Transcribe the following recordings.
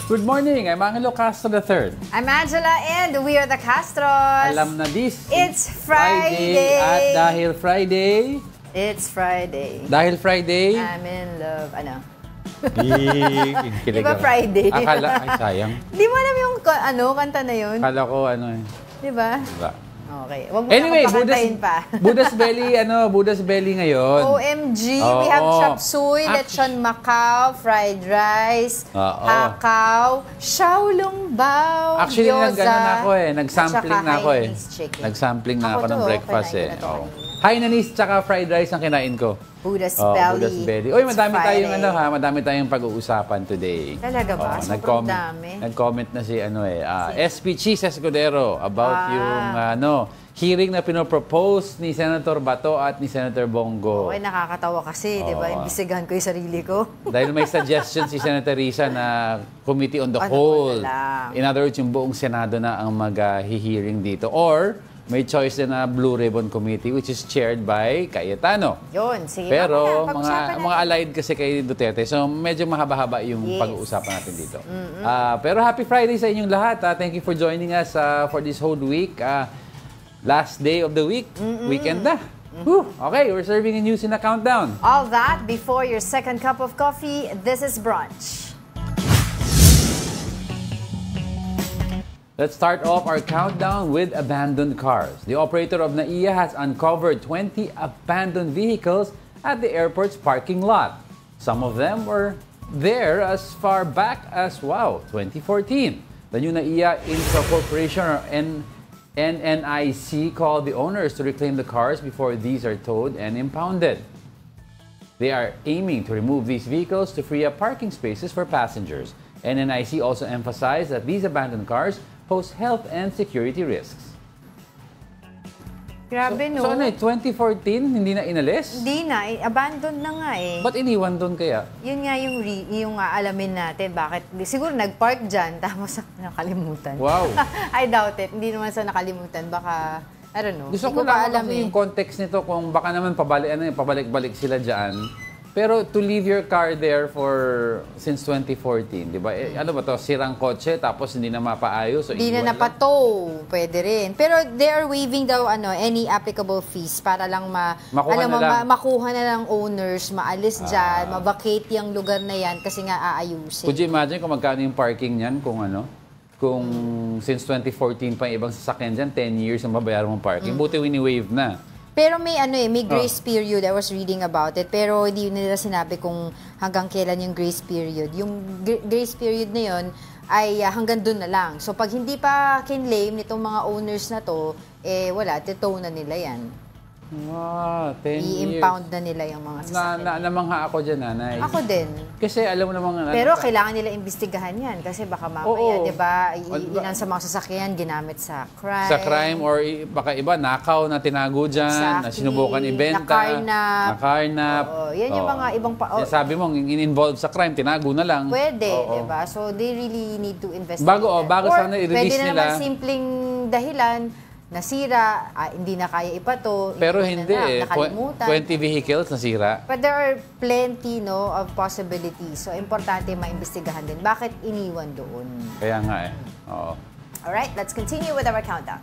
Good morning, I'm Angelo Castro III. I'm Angela and we are the Castros. Alam na this. It's Friday. At dahil Friday. It's Friday. Dahil Friday. I'm in love. Ano? Di ba Friday? Akala, ay sayang. Di mo alam yung kanta na yun? Akala ko Di ba? Diba? Okay. Wag mo anyway, pa. Buddha's Belly ngayon. OMG, we have chop suey, lechon Macau, fried rice, hakaw, xiaolong bao, actually, gyoza. nag-sampling na ako eh. Nag-sampling na ako ng breakfast eh. Hainanese tsaka fried rice ang kinain ko. Buddha's Belly. Buddha's Belly. Uy, madami tayong pag-uusapan today. Talaga ba? Sobrang dami. Nag-comment na si SP Cheese Escudero about yung hearing na pinopropose ni Senator Bato at ni Senator Bongo. Okay, nakakatawa kasi, di ba? Imbisigahan ko yung sarili ko. Dahil may suggestion si Senator Risa na Committee on the Whole. In other words, yung buong Senado na ang mag-hearing dito. Or, may choice na Blue Ribbon Committee which is chaired by Cayetano. Yun, sige. Pero mga allied kasi kay Duterte. So medyo mahaba-haba yung pag-uusapan natin dito. Pero happy Friday sa inyong lahat. Thank you for joining us for this whole week. Last day of the week. Weekend na. Okay, we're serving you news in a countdown. All that before your second cup of coffee. This is Brunch. Let's start off our countdown with abandoned cars. The operator of NAIA has uncovered 20 abandoned vehicles at the airport's parking lot. Some of them were there as far back as, 2014. The new NAIA Infra Corporation, or NNIC, called the owners to reclaim the cars before these are towed and impounded. They are aiming to remove these vehicles to free up parking spaces for passengers. NNIC also emphasized that these abandoned cars pose health and security risks. Grabe, no? So 2014, hindi na inalis? Hindi na, abandoned na nga eh. Ba't iniwan doon kaya? Yun nga yung alamin natin, bakit. Siguro nag-park dyan, tapos nakalimutan. Wow. I doubt it. Hindi naman sa nakalimutan, baka, I don't know. Gusto ko lang yung context nito, kung baka naman pabalik-balik sila dyan. Pero to leave your car there since 2014, di ba? Ano ba to? Sirang kotse, tapos hindi na mapaayos. So hindi na napato. Pwede rin. Pero they are waiving daw any applicable fees para lang makuha na lang owners, maalis dyan, ma-vacate yung lugar na yan kasi nga aayusin. Could you imagine kung magkano yung parking niyan kung since 2014 pa yung ibang sasakyan dyan, 10 years ang babayaran mong parking. Buti wini-waive na. Pero may grace period. I was reading about it. Pero hindi nila sinabi kung hanggang kailan yung grace period. Yung grace period na yun ay hanggang dun na lang. So pag hindi pa kinlaim nitong mga owners na to, wala, titow na nila yan. 10 years. I-impound na nila yung mga sasakyan. Namangha ako dyan, nanay. Ako din. Kasi alam mo namang... Pero kailangan nila imbestigahan yan kasi baka mamaya, di ba, ilan sa mga sasakyan ginamit sa crime. Sa crime or baka iba, nakaw na tinago dyan, na sinubukan ibenta. Nakarnap. Yan yung mga ibang... Sabi mo, in-involve sa crime, tinago na lang. Pwede, di ba? So they really need to investigate. Bago sana i-release nila. Pwede naman simpleng dahilan, nasira, hindi na kaya ipato. Pero hindi nakalimutan. 20 vehicles nasira. But there are plenty of possibilities. So, importante maimbestigahan din. Bakit iniwan doon? Kaya nga Oo. Alright, let's continue with our countdown.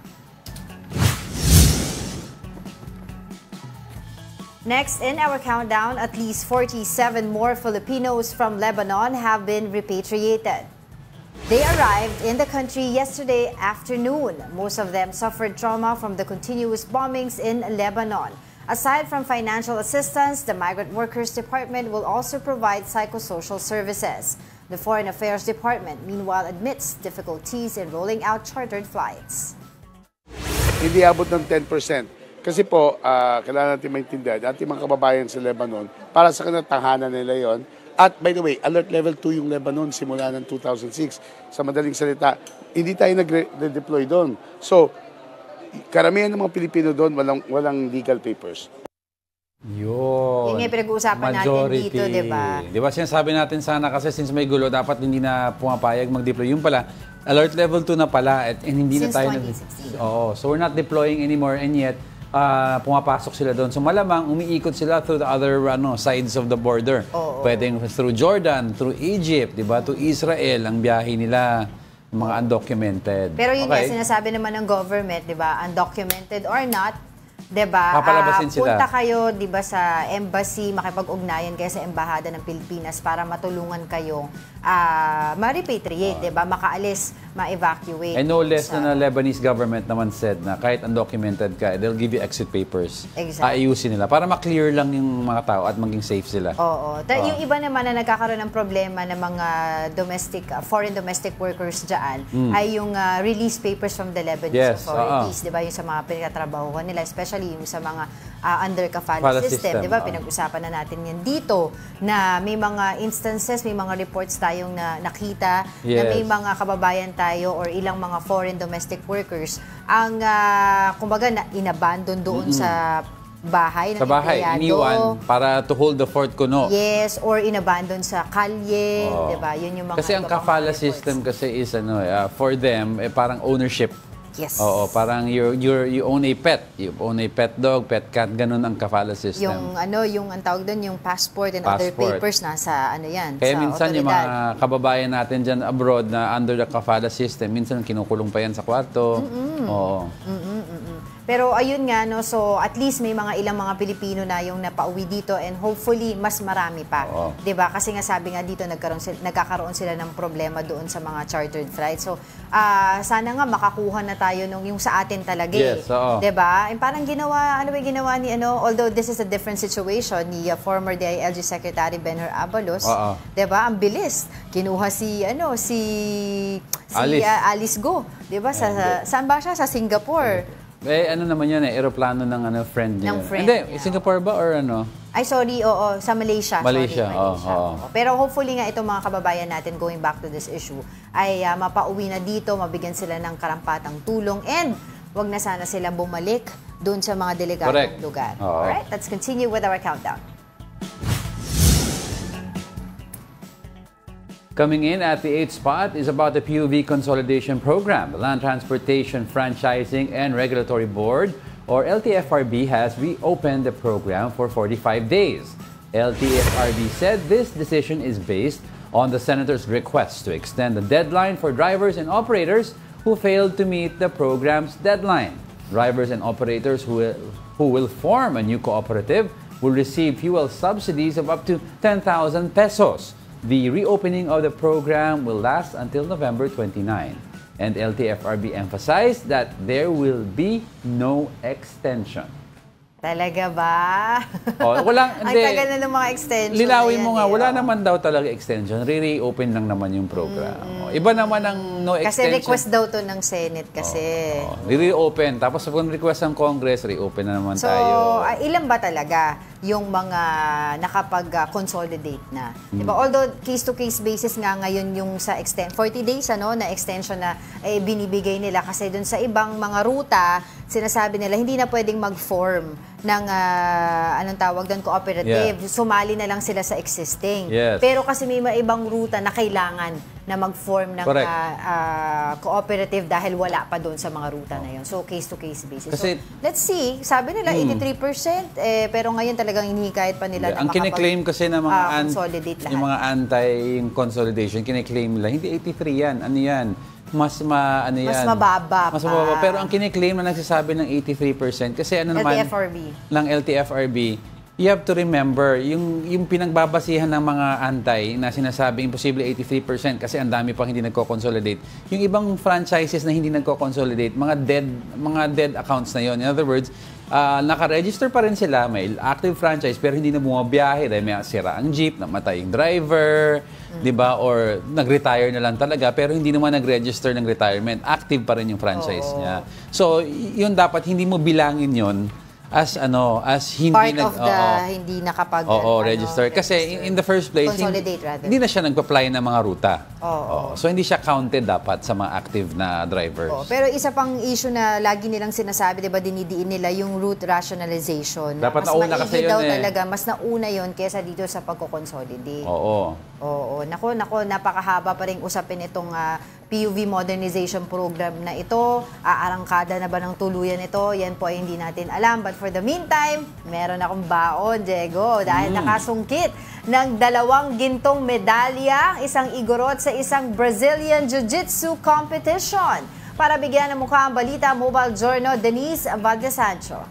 Next in our countdown, at least 47 more Filipinos from Lebanon have been repatriated. They arrived in the country yesterday afternoon. Most of them suffered trauma from the continuous bombings in Lebanon. Aside from financial assistance, the Migrant Workers Department will also provide psychosocial services. The Foreign Affairs Department, meanwhile, admits difficulties in rolling out chartered flights. Hindi abot ng 10%. Kasi po, kailangan natin maintindihan, ating mga kababayan sa Lebanon, para sa kanilang tahanan nila yon. At by the way, alert level 2 yung Lebanon simula ng 2006. Sa madaling salita, hindi tayo nag-deploy doon. So, karamihan ng mga Pilipino doon walang legal papers. Yun. Yung pinag-uusapan natin dito, di ba? Di ba sinasabi natin sana kasi since may gulo, dapat hindi na pumapayag mag-deploy. Yung pala, alert level 2 na pala at hindi since na tayo 2016. So we're not deploying anymore and yet pumapasok sila doon. So malamang umiikot sila through the other sides of the border. Pwedeng through Jordan, through Egypt, 'di ba? To Israel ang biyahe nila, mga undocumented. Pero yun nga, sinasabi naman ng government, 'di ba? Undocumented or not, 'di ba? Papalabasin sila. Punta kayo, 'di ba, sa embassy, makipag-ugnayan kayo sa embahada ng Pilipinas para matulungan kayo ma-repatriate, 'di ba? Makaalis, ma-evacuate. And no less than the Lebanese government naman said na kahit undocumented ka, they'll give you exit papers. Exactly. Ayusin nila para ma-clear lang yung mga tao at maging safe sila. Oo. Yung iba naman na nagkakaroon ng problema ng mga foreign domestic workers dyan ay yung release papers from the Lebanese authorities, 'di ba? Yung sa mga pinagtatrabahuhan nila, especially yung sa mga under kafala system, 'di ba? Pinag-usapan na natin 'yan dito na may mga instances, may mga reports tayong nakita na may mga kababayan tayo or ilang mga foreign domestic workers ang kumbaga inabandon doon sa bahay ng empleyado. Iniwan para to hold the fort kuno. Yes, or inabandon sa kalye, 'di ba? Yun yung mga kasi ang kafala system kasi is for them parang ownership. Yes. Oo, parang you own a pet. You own a pet dog, pet cat, ganun ang kafala system. Yung ang tawag doon, yung passport and other papers nasa yan. Kaya sa minsan otoridad. yung mga kababayan natin dyan abroad na under the kafala system, minsan kinukulong pa yan sa kwarto. Oo. Pero ayun nga, no, so at least may mga ilang mga Pilipino na yung napauwi dito and hopefully mas marami pa. 'Di ba? Kasi nga sabi nga dito nagkakaroon sila ng problema doon sa mga chartered flights. So sana nga makakuha na tayo nung yung sa atin talaga. Yes, 'di ba? Parang ginawa ni although this is a different situation ni former DILG Secretary Benhur Abalos, 'di ba? Ang bilis. Kinuha si Alice Go, 'di ba? Saan ba siya? Sa Singapore. Naman yan eroplano ng friend niya. Hindi, Singapore ba or ano? Ay, sorry, sa Malaysia. Malaysia. Pero hopefully nga itong mga kababayan natin, going back to this issue, ay mapauwi na dito, mabigyan sila ng karampatang tulong, and wag na sana sila bumalik doon sa mga delikadong lugar. Alright, let's continue with our countdown. Coming in at the 8th spot is about the PUV Consolidation Program. The Land Transportation Franchising and Regulatory Board, or LTFRB, has reopened the program for 45 days. LTFRB said this decision is based on the Senator's request to extend the deadline for drivers and operators who failed to meet the program's deadline. Drivers and operators who will form a new cooperative will receive fuel subsidies of up to 10,000 pesos. The reopening of the program will last until November 29, and LTFRB emphasized that there will be no extension. Talaga ba? Ang tagal na ng mga extension. Linawin mo nga, wala naman daw talaga extension. Re-reopen lang naman yung program. Iba naman ang no extension. Kasi request daw to ng Senate kasi. Re-reopen. Tapos kung request ng Congress, reopen na naman tayo. So, ilan ba talaga yung mga nakapag-consolidate na? Diba? Although case-to-case basis nga ngayon yung sa 40 days na extension na binibigay nila kasi dun sa ibang mga ruta, sinasabi nila hindi na pwedeng mag-form ng anong tawag doon, cooperative. Sumali na lang sila sa existing. Pero kasi may ibang ruta na kailangan na mag-form ng cooperative dahil wala pa doon sa mga ruta na yun. So, case-to-case basis. Kasi, so, let's see. Sabi nila, 83%. Pero ngayon talagang hinihikayat pa nila na ang kiniklaim kasi ng mga consolidate lahat. Yung mga anti-consolidation, kiniklaim nila, hindi 83 yan. Ano yan? Mas mababa. Mas mababa. Pero ang kiniklaim na nagsasabi ng 83% kasi ng LTFRB, you have to remember, yung pinagbabasihan ng mga antay na sinasabing imposible 83% kasi ang dami pang hindi nagko-consolidate. Yung ibang franchises na hindi nagko-consolidate, mga dead accounts na yon. In other words, naka-register pa rin sila, may active franchise pero hindi na bumabiyahe dahil may sira ang jeep, namatay yung driver, di ba? Or nag-retire na lang talaga pero hindi naman nag-register ng retirement. Active pa rin yung franchise niya. So, yun dapat hindi mo bilangin yon as hindi part of the hindi nakapag register kasi in the first place hindi na siya nagpa-apply ng mga ruta. Oo. So hindi siya counted dapat sa mga active na drivers. Pero isa pang issue na lagi nilang sinasabi, 'di ba, dinidiin nila yung route rationalization. Dapat mas nauna kasi maigi daw yun talaga, mas nauna yun kesa dito sa pagko-consolidate. Oo. Nako, napakahaba pa rin usapin itong PUV modernization program na ito. Aarangkada na ba ng tuluyan ito? Yan po ay hindi natin alam. But for the meantime, meron akong baon, Diego, dahil nakasungkit ng 2 gintong medalya, isang igorot sa isang Brazilian Jiu-Jitsu competition. Para bigyan ng mukha ang balita, Mobile Journal, Denise Valdesancho.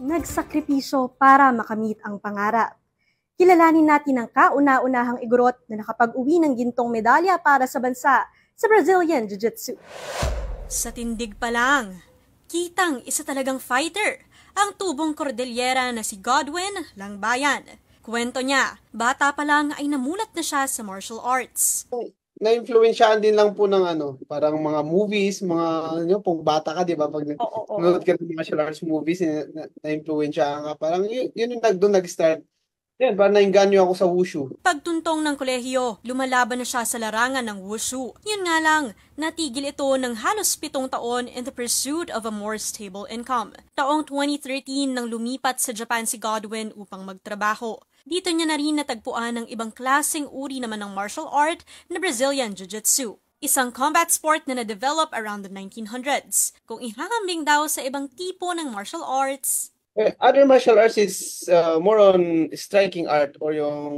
Nagsakripisyo para makamit ang pangarap. Kilalanin natin ang kauna-unahang igorot na nakapag-uwi ng gintong medalya para sa bansa sa Brazilian Jiu-Jitsu. Sa tindig pa lang, kitang isa talagang fighter ang tubong Cordillera na si Godwin Langbayan. Kwento niya, bata pa lang ay namulat na siya sa martial arts. Na-influensyahan din lang po ng parang mga movies, mga pong bata ka, di ba? Pag nanonood ka ng martial arts movies, na-influensyahan ka. Parang yun yung doon nag-start. Yan, parang nainganyo ako sa wushu. Pagtuntong ng kolehiyo, lumalaban na siya sa larangan ng wushu. Yun nga lang, natigil ito ng halos 7 taon in the pursuit of a more stable income. Taong 2013 nang lumipat sa Japan si Godwin upang magtrabaho. Dito niya na rin natagpuan ng ibang klaseng uri naman ng martial art na Brazilian Jiu-Jitsu. Isang combat sport na na-develop around the 1900s. Kung ihahambing daw sa ibang tipo ng martial arts, other martial arts is more on striking art or yung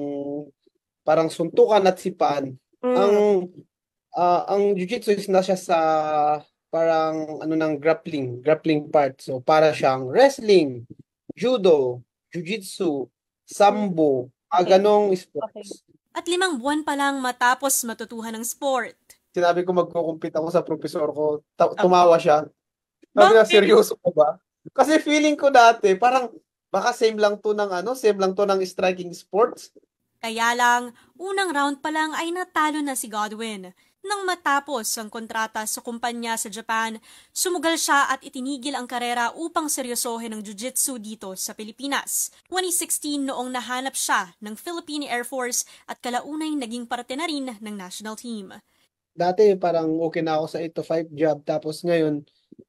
parang suntukan at sipaan. Ang jiu-jitsu is na siya sa parang ng grappling part. So para siyang wrestling, judo, jiu-jitsu, sambo, ganong sports. At 5 buwan pa lang matapos matutuhan ng sport. Sinabi ko magkukumpit ako sa professor ko, tumawa siya. Sabi na, seryoso ko ba? Kasi feeling ko dati, parang baka same lang to ng striking sports. Kaya lang, unang round pa lang ay natalo na si Godwin. Nang matapos ang kontrata sa kumpanya sa Japan, sumugal siya at itinigil ang karera upang seryosohin ang jiu-jitsu dito sa Pilipinas. 2016 noong nahanap siya ng Philippine Air Force at kalaunay naging parte na rin ng national team. Dati parang okay na ako sa 8 to 5 job, tapos ngayon,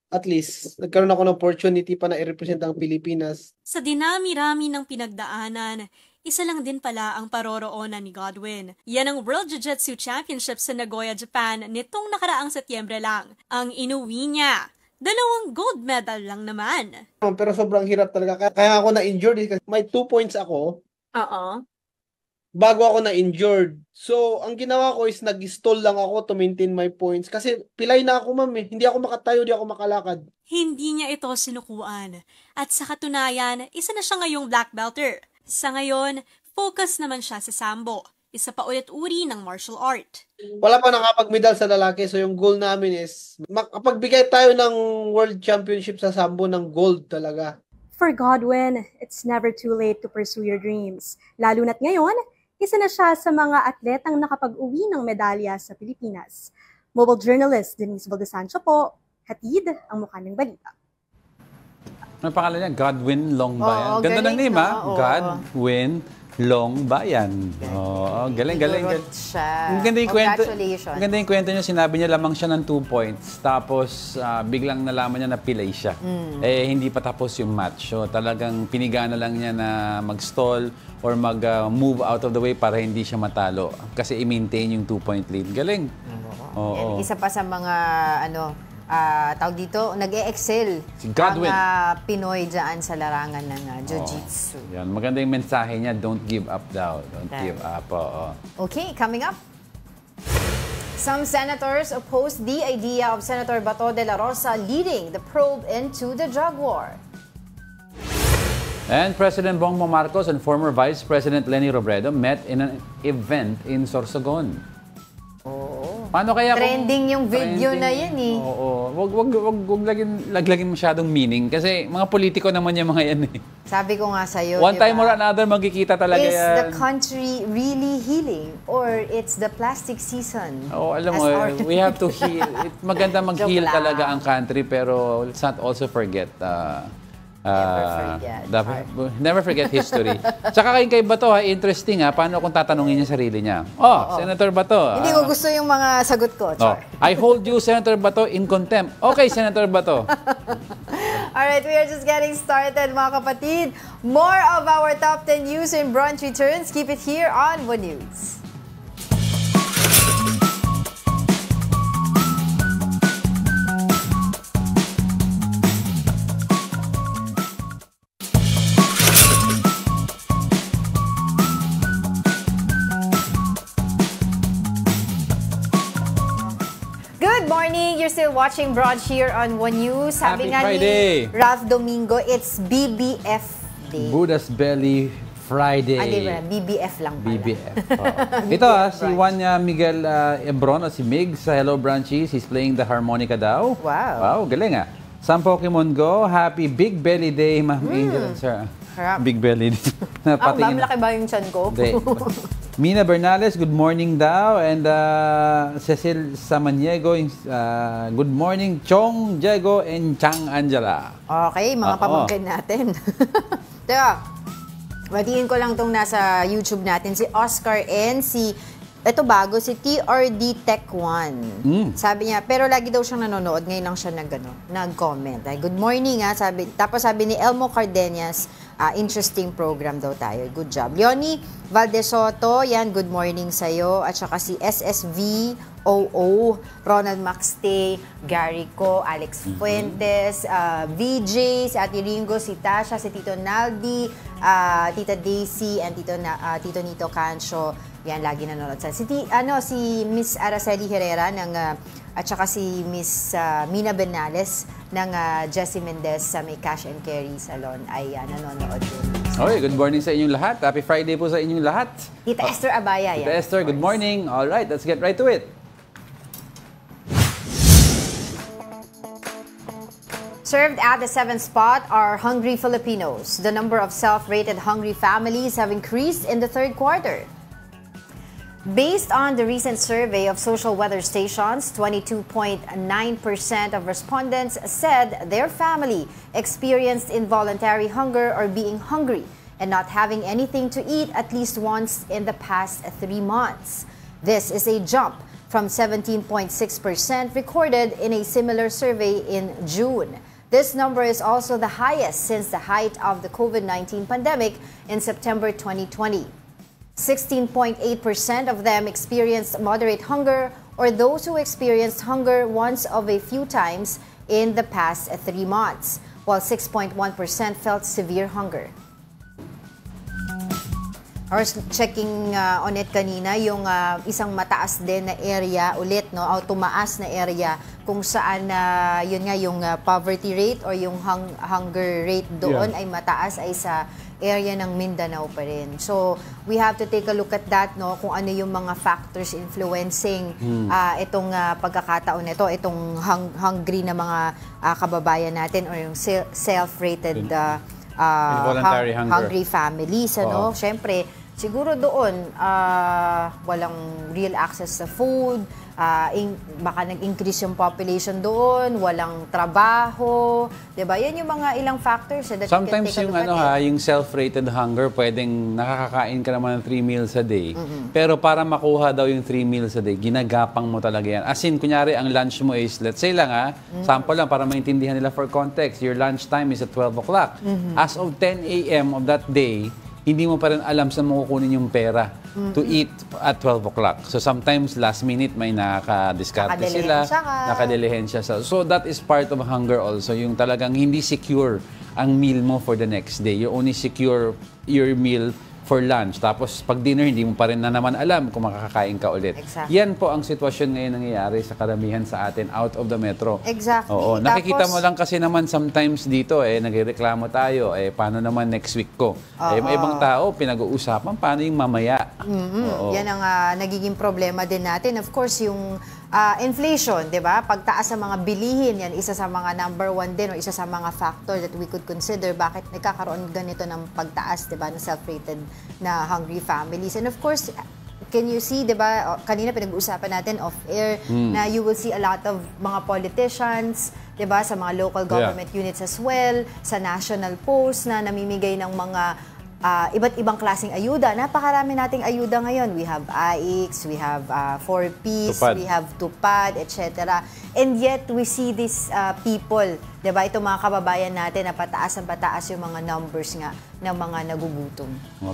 at least, nagkaroon ako ng opportunity pa na i-represent ang Pilipinas. Sa dinami-rami ng pinagdaanan, isa lang din pala ang paroroonan ni Godwin. Yan ang World Jiu-Jitsu Championship sa Nagoya, Japan nitong nakaraang Setyembre lang. Ang inuwi niya, 2 gold medal lang naman. Pero sobrang hirap talaga. Kaya ako na-injured kasi may 2 points ako. Bago ako na-injured. So, ang ginawa ko is nag-stall lang ako to maintain my points. Kasi pilay na ako, ma'am. Hindi ako makatayo, hindi ako makalakad. Hindi niya ito sinukuan. At sa katunayan, isa na siya ngayong black belter. Sa ngayon, focus naman siya sa sambo. Isa pa ulit uri ng martial art. Wala pa nakapag-medal sa lalaki. So, yung goal namin is makapagbigay tayo ng World Championship sa sambo ng gold talaga. For Godwin, it's never too late to pursue your dreams. Lalo na't ngayon, isa na siya sa mga atletang nakapag-uwi ng medalya sa Pilipinas. Mobile journalist Denise Valdesancho po, hatid ang mukha ng balita. Ano pangalan niya? Godwin Longbayan. Oo, Ganda ng galing, name, ha? no? Oo. Godwin Longbayan. Oo, galing. Igorot siya. Ang ganda yung kwento. Congratulations. Ang ganda yung kwento niya, sinabi niya lamang siya ng 2 points. Tapos biglang nalaman niya na pilay siya. Hindi pa tapos yung match. So talagang pinigaan na lang niya na mag-stall or mag-move out of the way para hindi siya matalo. Kasi i-maintain yung 2-point lead. Galing. Oo. Isa pa sa mga tawag dito, nag-e-excel Si Godwin. ang Pinoy dyan sa larangan ng Jiu-Jitsu. Yan, maganda yung mensahe niya, don't give up daw. Don't Right. give up. Okay, coming up. Some senators opposed the idea of Senator Bato de la Rosa leading the probe into the drug war. And President Bongbong Marcos and former Vice President Leni Robredo met in an event in Sorsogon. Paano kaya Trending yung video na yan eh. Oo. Wag laglagin masyadong meaning kasi mga politiko naman yung mga yan eh. Sabi ko nga sa'yo, One time or another magkikita talaga is yan. the country really healing or it's the plastic season? Oo, alam as mo, our- we have to heal. Maganda mag-heal Joke lang. talaga ang country pero let's not also forget Never forget history. Tsaka kay Bato, interesting paano kung tatanungin niya sarili niya. Senator Bato. Hindi ko gusto yung mga sagot ko. I hold you, Senator Bato, in contempt. Okay, Senator Bato. Alright, we are just getting started, mga kapatid. More of our top 10 news in brunch returns. Keep it here on One News. You're still watching Brunch here on One News. Sabi nga ni Ralph Domingo, it's BBF Day. Buddha's Belly Friday. BBF lang pala. BBF. Ito si Juan Miguel Ebron, si Mig sa Hello Brunchies. He's playing the harmonica daw. Wow, galing Some Pokemon Go, happy Big Belly Day, Ma'am Angel and Sir. Big Belly Day. Malaki ba yung chan ko? Mina Bernales, good morning daw. And Cecil Samaniego, good morning. Chong Diego and Chang Angela. Okay, mga pamangkin natin. Teka, batiin ko lang itong nasa YouTube natin. Si Oscar N, ito bago, si TRD Tech 1. Sabi niya, pero lagi daw siyang nanonood. Ngayon lang siya nag-comment. Good morning Tapos sabi ni Elmo Cardenas, interesting program daw tayo. Good job. Leonie Valdesoto, yan, good morning sa'yo. At saka si SSVOO, Ronald Maxte, Gary Co, Alex Fuentes, VJ, si Ate Ringo, si Tasha, si Tito Naldi, Tita Daisy, and Tito Nito Cancio. Yan, lagi nanonood sa. Si Miss Araceli Herrera at saka si Miss Mina Benales ng Jessie Mendez sa may Cash and Carry Salon ay nanonood din. Okay, good morning sa inyong lahat. Happy Friday po sa inyong lahat. Tita Esther Abaya. Tita Esther, good morning. All right, let's get right to it. Served at the 7th spot are hungry Filipinos. The number of self-rated hungry families have increased in the third quarter. Based on the recent survey of social weather stations, 22.9% of respondents said their family experienced involuntary hunger or being hungry and not having anything to eat at least once in the past 3 months. This is a jump from 17.6% recorded in a similar survey in June. This number is also the highest since the height of the COVID-19 pandemic in September 2020. 16.8% of them experienced moderate hunger or those who experienced hunger once of a few times in the past 3 months, while 6.1% felt severe hunger. I was checking on it kanina, yung isang mataas din na area ulit, no? Tumaas na area kung saan yun nga yung poverty rate or yung hunger rate doon ay mataas ay sa area ng Mindanao pa rin. So, we have to take a look at that, no? Kung ano yung mga factors influencing itong pagkakataon nito, itong hungry na mga kababayan natin or yung self-rated hungry families, ano? Siyempre, siguro doon, walang real access sa food, baka nag-increase yung population doon, walang trabaho, 'di ba? Yan yung mga ilang factors that sometimes you can take a look at yung self-rated hunger, pwedeng nakakakain ka naman ng 3 meals a day. Pero para makuha daw yung 3 meals a day, ginagapang mo talaga yan. As in, kunyari, ang lunch mo is, let's say lang sample lang para maintindihan nila for context, your lunch time is at 12 o'clock. As of 10 a.m. of that day, hindi mo pa rin alam saan mo kukunin yung pera to eat at 12 o'clock. So sometimes last minute may nakadiskarte sila, nakadilihensya sa. So that is part of hunger also, yung talagang hindi secure ang meal mo for the next day. You only secure your meal for lunch. Tapos pag dinner, hindi mo pa rin na naman alam kung makakakain ka ulit. Exactly. Yan po ang sitwasyon ngayon nangyayari sa karamihan sa atin out of the metro. Exactly. Oo, nakikita mo lang kasi naman sometimes dito, nagreklamo tayo, paano naman next week ko? May ibang tao, pinag-uusapan, paano yung mamaya? Yan ang nagiging problema din natin. Of course, yung inflation, di ba? Pagtaas sa mga bilihin, yan isa sa mga number 1 din o isa sa mga factor that we could consider bakit nagkakaroon ganito ng pagtaas, di ba, ng self-rated na hungry families. And of course, can you see, di ba, kanina pinag-uusapan natin off-air na you will see a lot of mga politicians 'di ba, sa mga local government units as well, sa national post na namimigay ng mga iba't ibang klaseng ayuda. Napakarami nating ayuda ngayon. We have AIX, we have 4Ps, we have Tupad, etc. And yet, we see these people, diba? Itong mga kababayan natin na pataas ang pataas yung mga numbers nga ng mga nagugutom.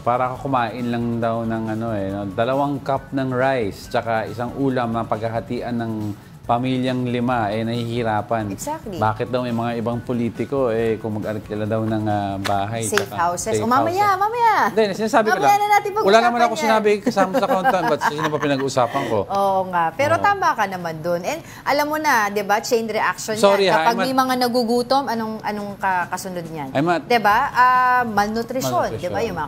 Para ka kumain lang daw ng 2 cup ng rice, tsaka isang ulam na paghahatian ng pamilyang 5 nahihirapan. Exactly. Bakit daw may mga ibang politiko kung mag-arkila daw ng bahay. Safe houses. Mamaya. Hindi, sinasabi ko lang. Wala naman ako sinabi kasama sa accountant. Ba't sino pa pinag-uusapan ko? Oo nga. Pero tama ka naman dun. And alam mo na, di ba, chain reaction Sorry, yan. Kapag may mga nagugutom, anong kasunod niyan? Di ba? Malnutrition. Di ba? Yung mga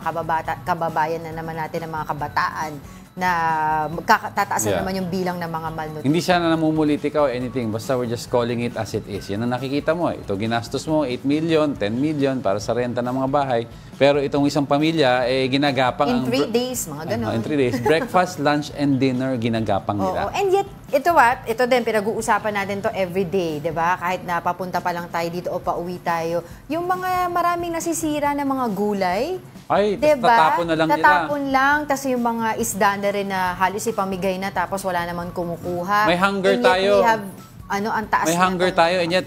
kababayan na naman natin ng mga kabataan na tataas na naman yung bilang ng mga malnutrition. Hindi siya na namumulitika o anything. Basta we're just calling it as it is. Yan ang nakikita mo. Ito ginastos mo, 8 million, 10 million para sa renta ng mga bahay. Pero itong isang pamilya, ginagapang in 3 days, mga ganon. In 3 days. Breakfast, lunch, and dinner, ginagapang nila. And yet, ito din, pinag-uusapan natin to everyday, di ba? Kahit na papunta pa lang tayo dito o pauwi tayo. Yung mga maraming nasisira na mga gulay, ay, diba? Tatapon na lang nila. Tatapon lang, tapos yung mga isda na rin na halos ipamigay na tapos wala naman kumukuha. May hunger tayo. We have, ang taas may hunger tayo, and yet,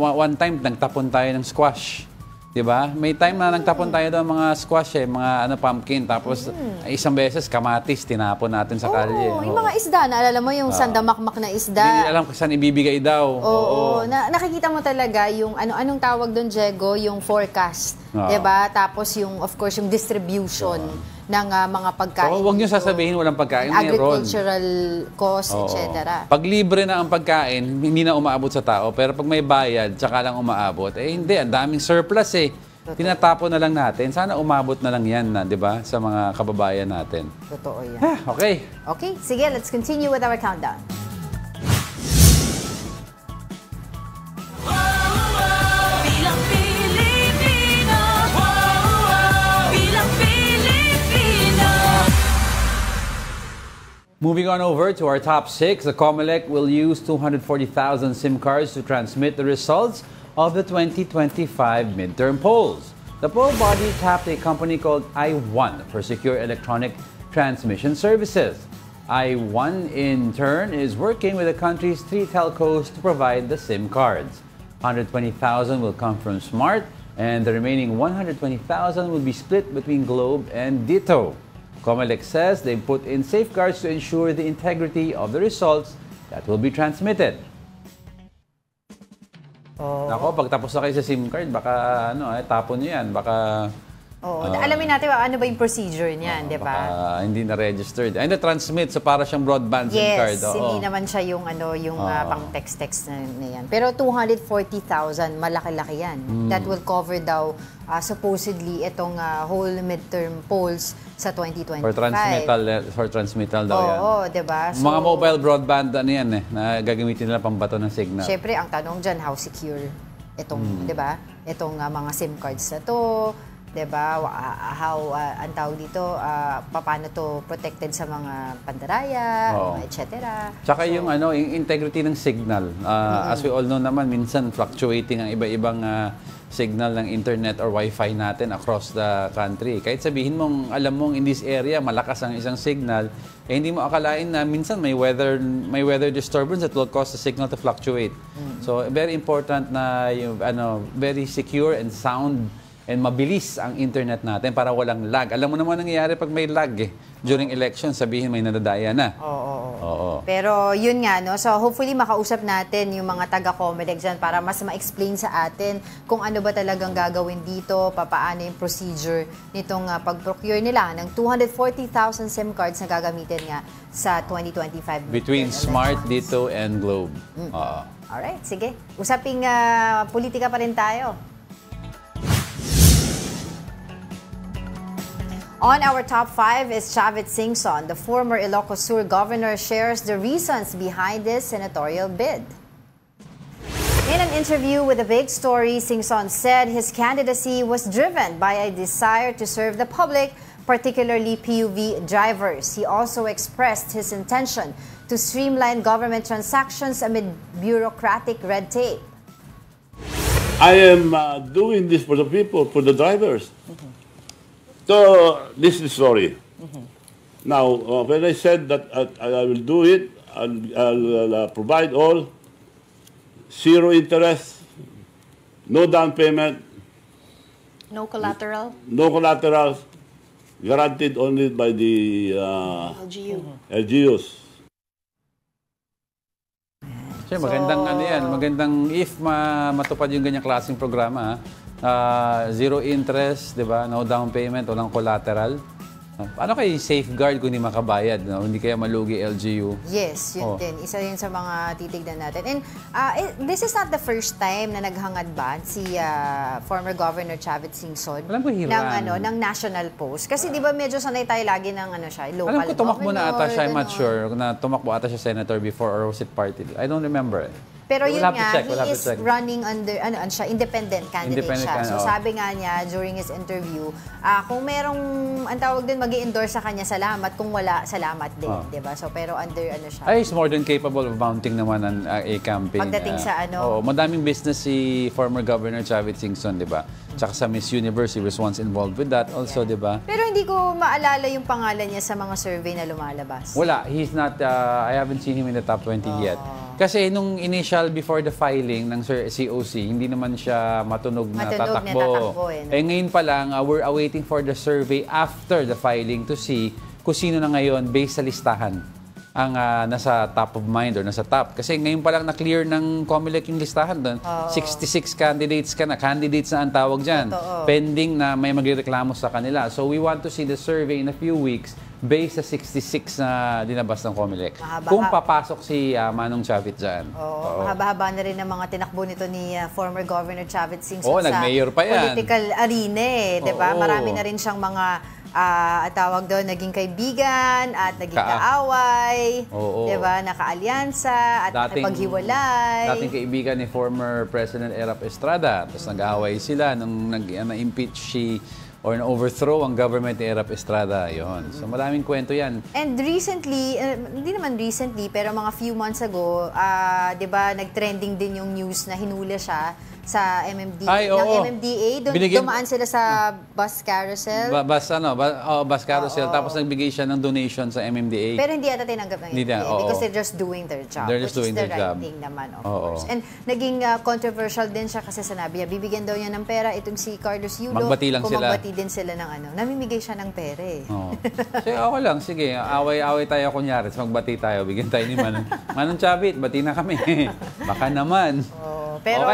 one time, nagtapon tayo ng squash. Diba? May time na nagtapon tayo doon mga squash mga pumpkin. Tapos isang beses kamatis tinapon natin sa kalye. Yung mga isda, naalala mo yung sandamakmak na isda. Hindi alam kung saan ibibigay daw. Oo. Nakikita mo talaga yung anong tawag doon, Diego, yung forecast. Diba? Tapos yung, of course, yung distribution ng mga pagkain. So, huwag niyo sasabihin walang pagkain. Agricultural cost, etc. Pag libre na ang pagkain, hindi na umaabot sa tao. Pero pag may bayad, tsaka lang umaabot, hindi. Ang daming surplus Tinatapon na lang natin. Sana umabot na lang yan, di ba? Sa mga kababayan natin. Totoo yan. Okay. Okay, sige, let's continue with our countdown. Moving on over to our top 6, the COMELEC will use 240,000 SIM cards to transmit the results of the 2025 midterm polls. The poll body tapped a company called I1 for secure electronic transmission services. I1, in turn, is working with the country's 3 telcos to provide the SIM cards. 120,000 will come from Smart, and the remaining 120,000 will be split between Globe and Ditto. COMELEC says they put in safeguards to ensure the integrity of the results that will be transmitted. Nako, pag tapos na kayo sa SIM card, baka tapon niyo yan. Baka alamin natin ano ba yung procedure niyan, di ba? Hindi na registered. Ay, na-transmit, so para siyang broadband SIM card. Yes, hindi naman siya yung pang text-text na yan. Pero 240,000, malaki-laki yan. That will cover daw supposedly itong whole midterm polls sa 2025. For transmittal daw yan. Oo, di ba? So, mga mobile broadband yan na gagamitin nila pambato ng signal. Siyempre, ang tanong dyan, how secure itong, di ba? Itong mga SIM cards na to, diba? How, ang tawag dito, paano to protected sa mga pandaraya, etc. Tsaka yung integrity ng signal. As we all know naman, minsan fluctuating ang iba-ibang signal ng internet or wifi natin across the country. Kahit sabihin mong, alam mong in this area, malakas ang isang signal, hindi mo akalain na minsan may weather disturbance that will cause the signal to fluctuate. So, very important na yung, very secure and sound and mabilis ang internet natin para walang lag. Alam mo naman nangyayari pag may lag during election, sabihin may nadadaya na. Oo. Pero yun nga, so hopefully makausap natin yung mga taga-COMELEC dyan para mas ma-explain sa atin kung ano ba talagang gagawin dito, paano yung procedure nitong pag-procure nila ng 240,000 SIM cards na gagamitin nga sa 2025. Between Smart, Ditto, and Globe. Alright, sige. Usaping politika pa rin tayo. On our top 5 is Chavit Singson. The former Ilocos Sur governor shares the reasons behind this senatorial bid. In an interview with The Big Story, Singson said his candidacy was driven by a desire to serve the public, particularly PUV drivers. He also expressed his intention to streamline government transactions amid bureaucratic red tape. I am doing this for the people, for the drivers. So, this is the story. Now, when I said that I will do it, I'll provide all, zero interest, no down payment, No collateral? no collateral, guaranteed only by the LGUs. Sure, magandang ano yan, magandang if matupad yung ganyang klaseng programa, zero interest, di ba? No down payment, walang collateral. Paano kayo safeguard kung hindi makabayad? No? Hindi kaya malugi LGU? Yes, yun din. Isa yun sa mga titignan natin. And this is not the first time na naghangad ban si former Governor Chavit Singson ng National Post. Kasi di ba medyo sanay tayo lagi ng siya, local governor. Alam ko tumakbo na ata siya, I'm not sure, na tumakbo ata siya senator before or was it party? I don't remember it. Pero yun nga, he is running under, independent candidate siya. So sabi nga niya during his interview, kung merong, ang tawag din, mag-i-endorse sa kanya, salamat. Kung wala, salamat din. Diba? So pero under siya. He's more than capable of mounting naman a campaign. Pagdating sa madaming business si former Governor Chavit Singson, diba? Tsaka sa Miss Universe, he was once involved with that also, diba? Pero hindi ko maalala yung pangalan niya sa mga survey na lumalabas. Wala. He's not, I haven't seen him in the top 20 yet. Kasi nung initial before the filing ng COC, hindi naman siya matunog na tatakbo. Ngayon pa lang, we're awaiting for the survey after the filing to see kung sino na ngayon based sa listahan ang nasa top of mind or nasa top. Kasi ngayon pa lang na-clear ng COMELEC yung listahan doon. 66 candidates candidates na ang tawag dyan. Pending na may magreklamo sa kanila. So we want to see the survey in a few weeks based sa 66 na dinabas ng COMELEC. Kung papasok si Manong Chavit dyan. Mahaba-haba na rin ang mga tinakbo nito ni former Governor Chavit Singson sa nag-mayor pa yan. Political arena diba? Marami na rin siyang mga tawag doon, naging kaibigan at naging kaaway, diba? Nakaalyansa at nakipaghiwalay. Dating kaibigan ni former President Erap Estrada. Tapos nag-aaway sila nung na-impeach or na-overthrow ang government ni Erap Estrada. Yun. So maraming kwento yan. And recently, hindi naman recently, pero mga few months ago, diba, nag-trending din yung news na hinula siya sa MMDA. Dumaan sila sa bus carousel. Bus carousel. Tapos nagbigay siya ng donation sa MMDA. Pero hindi ata tinanggap ng MMDA because they're just doing their job. They're just doing their job. Which is the right thing naman, of course. And naging controversial din siya kasi sinabi niya, bibigyan daw niya ng pera itong si Carlos Yulo. Magbati lang sila. Magbati din sila ng namimigay siya ng pera So, ako lang. Sige, away-away tayo kunyari. Magbati tayo. Bigyan tayo ni Manong Chavit. Bati na kami. Baka naman. Pero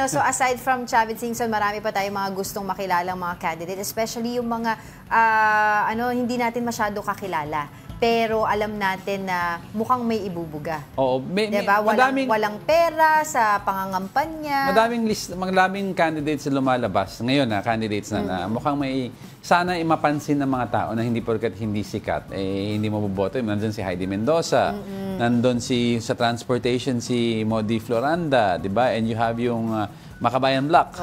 so aside from Chavit Singson, marami pa tayong mga gustong makilalang mga candidate, especially yung mga hindi natin masyado kakilala. Pero alam natin na mukhang may ibubuga. Diba? Walang pera sa pangangampanya. Madaming candidates na lumalabas. Ngayon candidates na mukhang may sana mapansin ng mga tao na hindi porket hindi sikat, hindi mo boboto. Nandun si Heidi Mendoza, nandun sa transportation si Modi Floranda, diba? And you have yung Makabayan Black.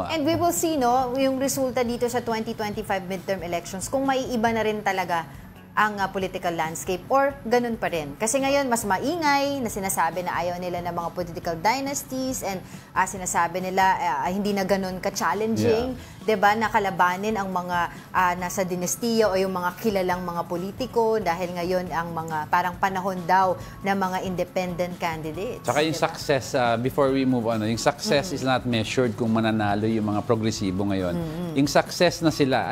And we will see yung resulta dito sa 2025 midterm elections kung may iba na rin talaga ang political landscape or ganun pa rin. Kasi ngayon, mas maingay na sinasabi na ayaw nila ng mga political dynasties and sinasabi nila hindi na ganun ka-challenging, diba, na kalabanin ang mga nasa dinastiya o yung mga kilalang mga politiko dahil ngayon ang mga parang panahon daw ng mga independent candidates. Saka yung success, before we move on, yung success is not measured kung mananalo yung mga progresibo ngayon. Yung success na sila,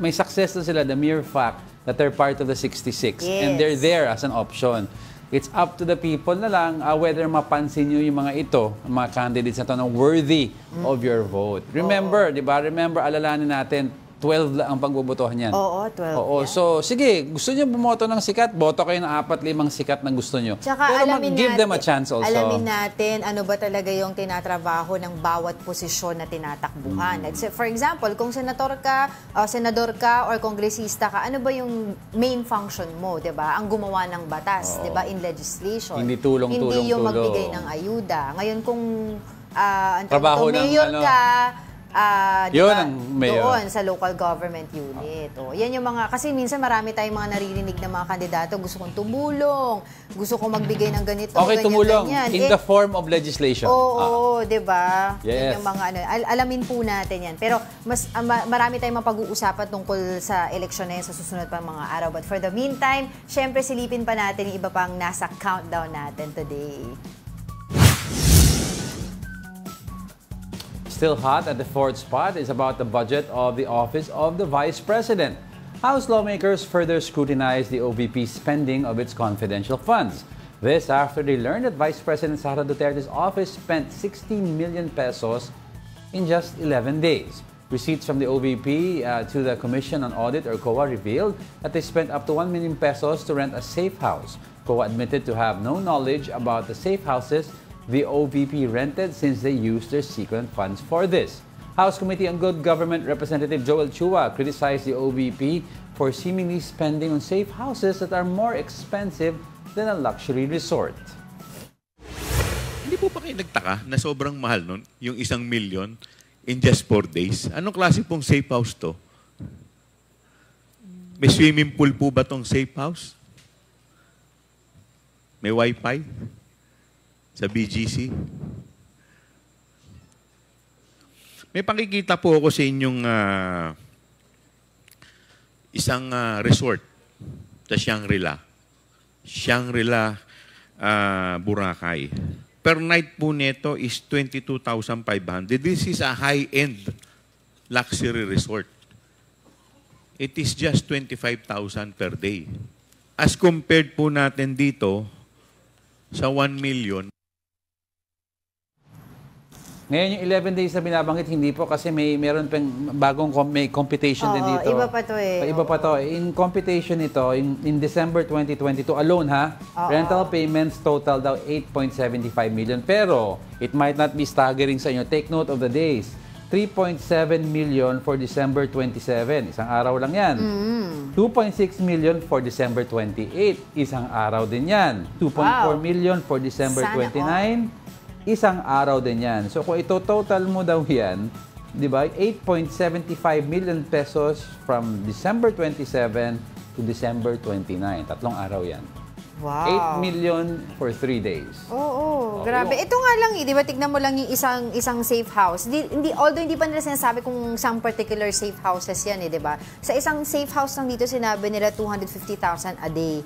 may success na sila, the mere fact that they're part of the 66 and they're there as an option. It's up to the people na lang whether mapansin nyo yung mga mga candidates na ito na worthy of your vote. Remember, di ba? Remember, alalahanin natin, 12 lang ang pagbobotohan yan. 12. So, sige, gusto nyo bumoto ng sikat, boto kayo ng 4-5 sikat na gusto nyo. Tsaka pero give them a chance also. Alamin natin ano ba talaga yung tinatrabaho ng bawat posisyon na tinatakbuhan. For example, kung senador ka or kongresista ka, ano ba yung main function mo, 'di ba? Ang gumawa ng batas, 'di ba, in legislation. Hindi tulong-tulong. Hindi yung magbigay ng ayuda. Ngayon kung trabaho mayor ka, Yun ang mayor. Doon sa local government unit. Yan yung mga, kasi minsan marami tayong mga naririnig na mga kandidato, gusto kong tumulong, gusto kong magbigay ng ganito, okay, ganyan, tumulong ganyan. in the form of legislation. Oo, di ba? Yes. Yan yung mga alamin po natin yan. Pero mas marami tayong mapag-uusapan tungkol sa eleksyon na yan sa susunod pa mga araw. But for the meantime, syempre silipin pa natin yung iba pang nasa countdown natin today. Still hot at the fourth spot is about the budget of the Office of the Vice President. House lawmakers further scrutinize the OVP spending of its confidential funds. This after they learned that Vice President Sara Duterte's office spent 16 million pesos in just 11 days. Receipts from the OVP to the Commission on Audit or COA revealed that they spent up to 1 million pesos to rent a safe house. COA admitted to have no knowledge about the safe houses the OVP rented since they used their secret funds for this. House Committee on Good Government Representative Joel Chua criticized the OVP for seemingly spending on safe houses that are more expensive than a luxury resort. Hindi po ba kayo nagtaka na sobrang mahal nun, yung 1 million in just 4 days? Anong klase pong safe house to? May swimming pool po ba tong safe house? May wifi? Sa BGC? May pakikita po ako sa inyong isang resort sa Shangri-La. Shangri-La, Boracay. Per night po nito is 22,500. This is a high-end luxury resort. It is just 25,000 per day. As compared po natin dito sa 1 million. Ngayon yung 11 days na binabanggit, hindi po kasi meron pang bagong may computation din dito. Iba pa to eh. Iba pa to. In computation ito, in December 2022 alone rental payments total daw 8.75 million. Pero it might not be staggering sa inyo. Take note of the days. 3.7 million for December 27. Isang araw lang yan. 2.6 million for December 28. Isang araw din yan. 2.4 million for December 29. Isang araw din yan. So kung ito total mo daw yan, di ba, 8.75 million pesos from December 27 to December 29. Tatlong araw yan. Wow. 8 million for 3 days. Oo, grabe. Ito nga lang, di ba, tignan mo lang yung isang safe house. Although hindi pa nila sinasabi kung some particular safe houses yan, di ba? Sa isang safe house lang dito, sinabi nila 250,000 a day.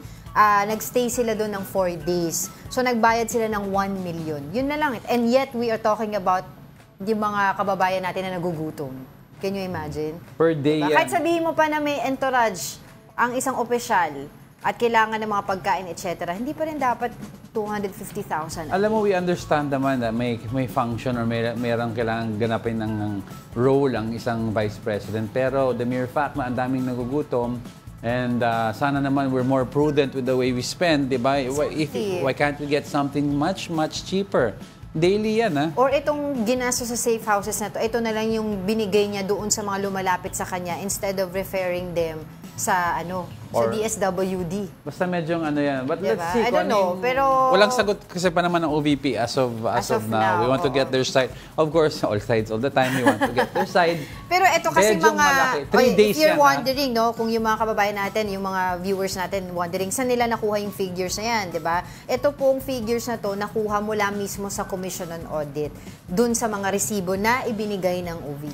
Nagstay sila doon ng 4 days. So, nagbayad sila ng 1 million. Yun na lang. And yet, we are talking about yung mga kababayan natin na nagugutom. Can you imagine? Per day yan. Kahit sabihin mo pa na may entourage ang isang opisyal at kailangan ng mga pagkain, etc., hindi pa rin dapat 250,000. Alam mo, we understand naman na may function or mayroong kailangan ganapin ng role ang isang vice president. Pero the mere fact na ang daming nagugutom, and sana naman we're more prudent with the way we spend, di ba? Why can't we get something much, much cheaper? Daily yan, ha? Or itong ginasto sa safe houses na to, ito na lang yung binigay niya doon sa mga lumalapit sa kanya instead of referring them sa sa DSWD. Basta medyo yan. But diba? let's see. I don't know, pero walang sagot kasi pa naman ng OVP as of now. We want to get their side. Of course, all sides all the time, we want to get their side. Pero ito kasi medyo mga, 3 days if you're yan, wondering, kung yung mga kababayan natin, yung mga viewers natin wondering, saan nila nakuha yung figures na yan, di ba? Ito pong figures na to, nakuha mula mismo sa Commission on Audit, dun sa mga resibo na ibinigay ng OVP.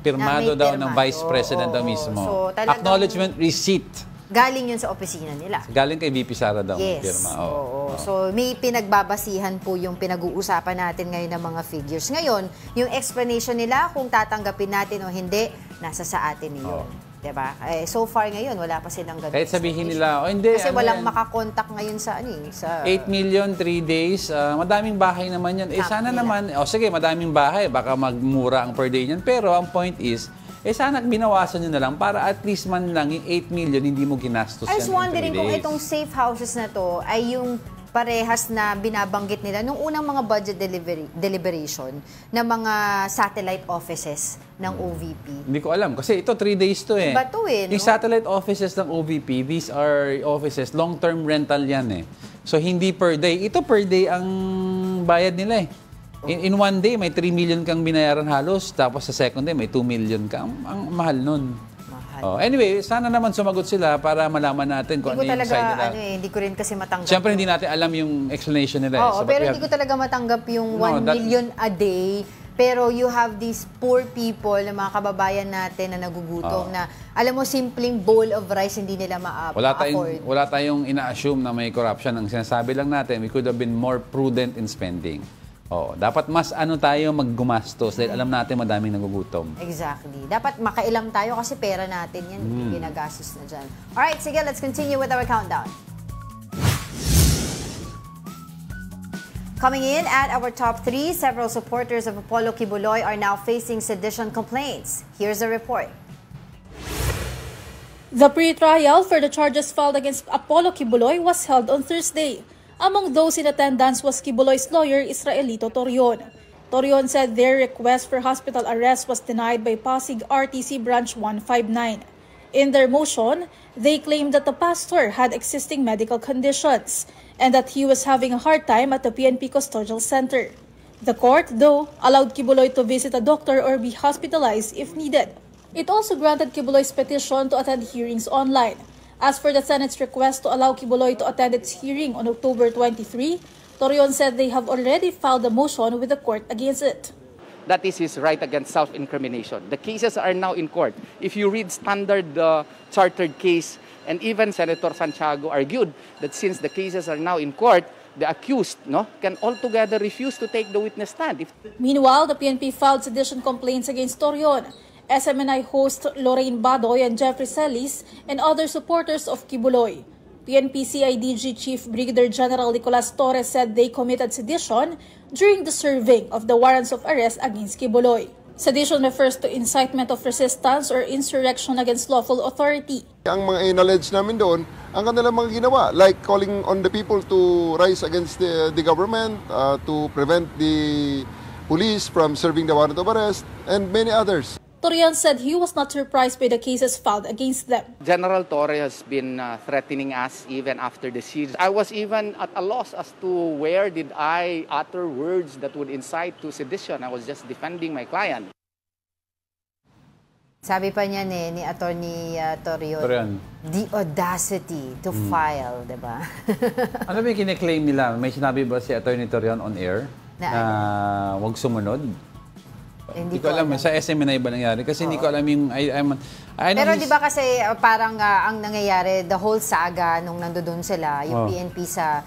Pirmado daw ng Vice President daw mismo. So, acknowledgement receipt. Galing yun sa opisina nila. Galing kay VP Sara daw. Yes. Pirma. So, may pinagbabasihan po yung pinag-uusapan natin ngayon ng mga figures. Ngayon, yung explanation nila kung tatanggapin natin o hindi, nasa sa atin yun. Diba? So far ngayon, wala pa silang ganun. Kahit sabihin nila, hindi. Kasi walang makakontak ngayon sa 8 million, 3 days. Madaming bahay naman yan. Sana naman, sige, madaming bahay. Baka magmura ang per day yan. Pero ang point is, sana binawasan nyo na lang para at least man lang yung 8 million hindi mo ginastos yan. I was wondering kung itong safe houses na to ay yung parehas na binabanggit nila nung unang mga budget deliberation na mga satellite offices ng OVP. Hindi ko alam kasi ito 3 days to eh. Iba to eh, no? Yung satellite offices ng OVP, these are offices, long-term rental yan eh. So hindi per day. Ito per day ang bayad nila eh. In one day, may 3 million kang binayaran halos, tapos sa second day, may 2 million ka. Ang mahal nun. Anyway, sana naman sumagot sila para malaman natin kung ano yung side nila. Hindi ko rin kasi matanggap. Siyempre, hindi natin alam yung explanation nila. Oo, pero hindi ko talaga matanggap yung 1 million a day. Pero you have these poor people, na mga kababayan natin na nagugutom na, alam mo, simpleng bowl of rice hindi nila ma-afford. Wala tayong ina-assume na may corruption. Ang sinasabi lang natin, we could have been more prudent in spending. Dapat mas tayo maggumastos dahil alam natin madaming nagugutom. Exactly. Dapat makailam tayo kasi pera natin yan, ginagastos na dyan. Alright, sige, let's continue with our countdown. Coming in at our top 3, several supporters of Apollo Kibuloy are now facing sedition complaints. Here's a report. The pre-trial for the charges filed against Apollo Kibuloy was held on Thursday. Among those in attendance was Kibuloy's lawyer, Israelito Torion. Torion said their request for hospital arrest was denied by Pasig RTC Branch 159. In their motion, they claimed that the pastor had existing medical conditions and that he was having a hard time at the PNP Custodial Center. The court, though, allowed Kibuloy to visit a doctor or be hospitalized if needed. It also granted Kibuloy's petition to attend hearings online. As for the Senate's request to allow Kibuloy to attend its hearing on October 23, Torion said they have already filed a motion with the court against it. That is his right against self-incrimination. The cases are now in court. If you read standard chartered case, and even Senator Santiago argued that since the cases are now in court, the accused can altogether refuse to take the witness stand. Meanwhile, the PNP filed sedition complaints against Torion. SMNI host Lorraine Badoy and Jeffrey Celis and other supporters of Kibuloy. PNP CIDG Chief Brigadier General Nicolas Torres said they committed sedition during the serving of the warrants of arrest against Kibuloy. Sedition refers to incitement of resistance or insurrection against lawful authority. Ang mga in-allege namin doon, ang kanilang mga ginawa, like calling on the people to rise against the government, to prevent the police from serving the warrant of arrest, and many others. Torion said he was not surprised by the cases filed against them. General Torre has been threatening us even after the siege. I was even at a loss as to where did I utter words that would incite to sedition. I was just defending my client. Sabi pa niya ni Attorney Torion, the audacity to file, diba? Ano ba yung kine-claim nila? May sinabi ba si Attorney Torion on air na wag sumunod? Hindi ko alam. Sa SMNI ba nangyari? Kasi hindi ko alam yung... Pero di ba kasi parang ang nangyayari, the whole saga nung nandoon sila, yung PNP sa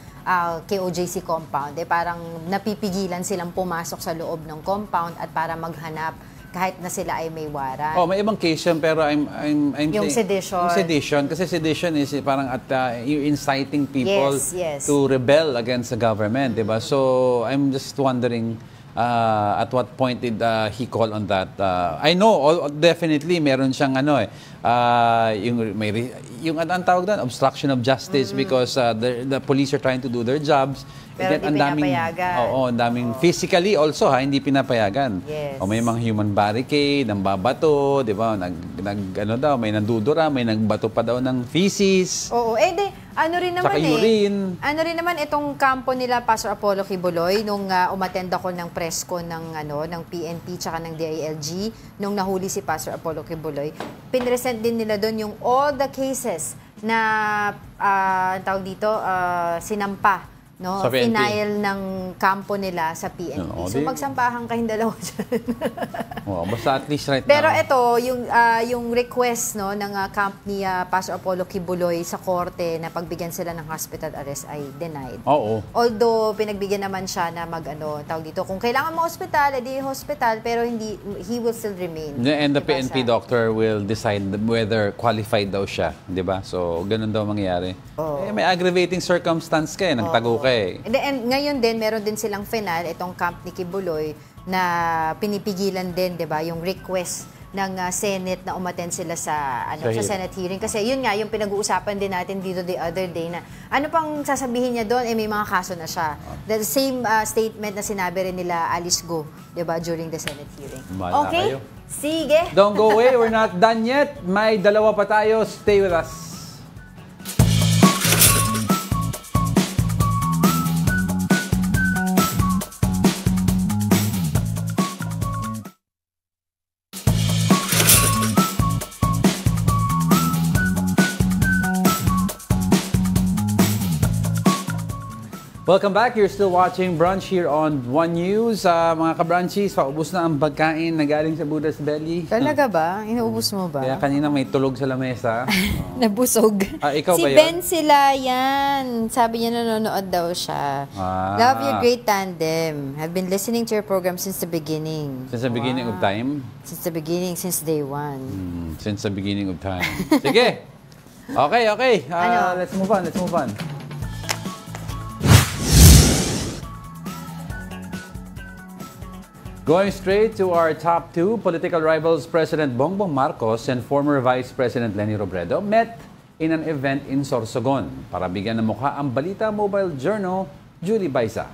KOJC compound, parang napipigilan silang pumasok sa loob ng compound at para maghanap kahit na sila ay may warrant. May ibang case yan, pero yung sedition. Yung sedition. Kasi sedition is parang inciting people to rebel against the government, di ba? So, I'm just wondering... at what point did he call on that? I know definitely meron siyang yung ang tawag doon, obstruction of justice because the police are trying to do their jobs. Pero hindi pinapayagan. Ang daming physically also hindi pinapayagan. Yes. May mga human barricade, ang babato, di ba? May nandudura, may nagbato pa daw ng feces. Ano rin naman itong kampo nila Pastor Apollo Kibuloy nung umattend ako ng press ko ng PNP tsaka ng DILG nung nahuli si Pastor Apollo Kibuloy. Pinresent din nila doon yung all the cases na tawag dito sinampa final ng kampo nila sa PNP. So magsampahan kayong dalawa dyan. Basta at least right now. Pero ito, yung request ng camp ni Pastor Apollo Kibuloy sa korte na pagbigyan sila ng hospital arrest ay denied. Although pinagbigyan naman siya na tawag dito, kung kailangan mo hospital, edi hospital, pero he will still remain. And the PNP doctor will decide whether qualified daw siya, di ba? So ganun daw mangyayari. May aggravating circumstance nagtago ka. And ngayon din, meron din silang final, itong camp ni Kibuloy, na pinipigilan din, di ba, yung request ng Senate na umattend sila sa Senate hearing. Kasi yun nga, yung pinag-uusapan din natin dito the other day na ano pang sasabihin niya doon, may mga kaso na siya. The same statement na sinabi rin nila Alice Go, di ba, during the Senate hearing. Okay? Sige. Don't go away, we're not done yet. May dalawa pa tayo. Stay with us. Welcome back. You're still watching Brunch here on One News. Mga ka-brunchies, paubos na ang pagkain na galing sa Buddha's Belly. Talaga ba? Inuubos mo ba? Kaya kanina may tulog sa lamesa. Nabusog. Ikaw si ba yun? Ben sila yan. Sabi niya nanonood daw siya. Love you, great tandem. Have been listening to your program since the beginning. Since the beginning of time? Since the beginning, since day one. Since the beginning of time. Sige. Okay. Let's move on. Going straight to our top two, political rivals President Bongbong Marcos and former Vice President Leni Robredo met in an event in Sorsogon. Para bigyan ng mukha ang Balita Mobile Journal, Julie Baiza.